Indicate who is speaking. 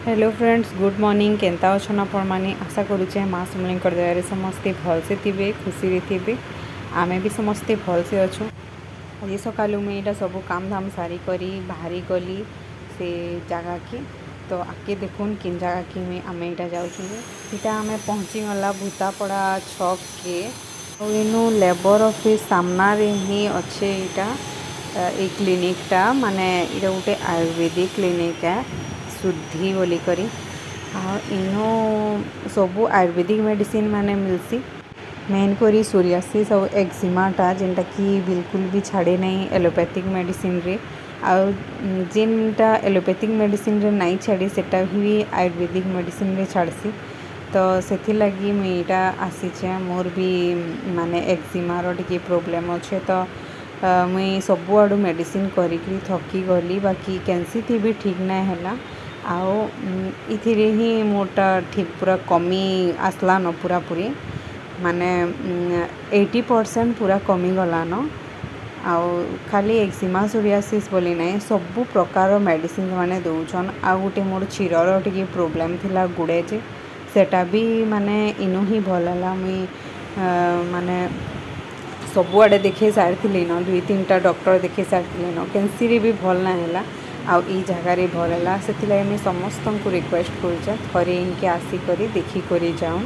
Speaker 1: Hello friends, good morning. केनता अच्छन आपण मैंने आशा करुचे माँ समली दया समस्ते भलसे थे, खुशी थे। आमे भी समस्ते भलसे अच्छु। आज सकालू मुझे यहाँ सब काम धाम सारी करी बाहरी गली से जगह की। तो आगे देखुन किन जगह की मैं आम यहाँ जाऊँ। आम पहुँची गला भूतापड़ा छक के इनु लेबर ऑफिस सामना रे ही अच्छे यहाँ ये क्लिनिकटा माने ये गोटे आयुर्वेदिक क्लिनिक है शुद्धि बोली करी। इनो सबू आयुर्वेदिक मेडिसिन माने मिलसी। मेन करी सोरियासिस और एक्जिमाटा जेनटा कि बिल्कुल भी छाड़े नहीं एलोपैथिक मेडिसिन रे। आउ जेनटा एलोपैथिक मेडिसिन रे नहीं छाड़ी सेटा भी आयुर्वेदिक मेडिसिन रे छाड़सी। तो से लगी मुझे आसीचे मोर भी माने एक्जिमार टिके प्रोब्लेम अच्छे। तो मुई सबु आड़ू मेडिसिन करी थकी गली बाकी कैंसी थी भी ठीक ना है। आओ इथिरे ही मोटा ठीक पूरा कमी आसला न पूरा पूरी माने 80% पूरा कमी गला न। आउ खाली एक्जिमा सोरियासिस बोली नहीं सबू प्रकार मेडिसिन माने दौन। आउ गोटे मोर क्षीरर टिके प्रोब्लेम थिला गुड़े जे सेटा भी माने इनु ही भल है। मुई माने सबुआड़े देखे सारी न 2-3टा डॉक्टर देखे सारी न कैंसी भी भल ना है। आउ ई जगार भल है से समस्त को रिक्वेस्ट कर थे इनके आसिक देखी कर जाऊँ।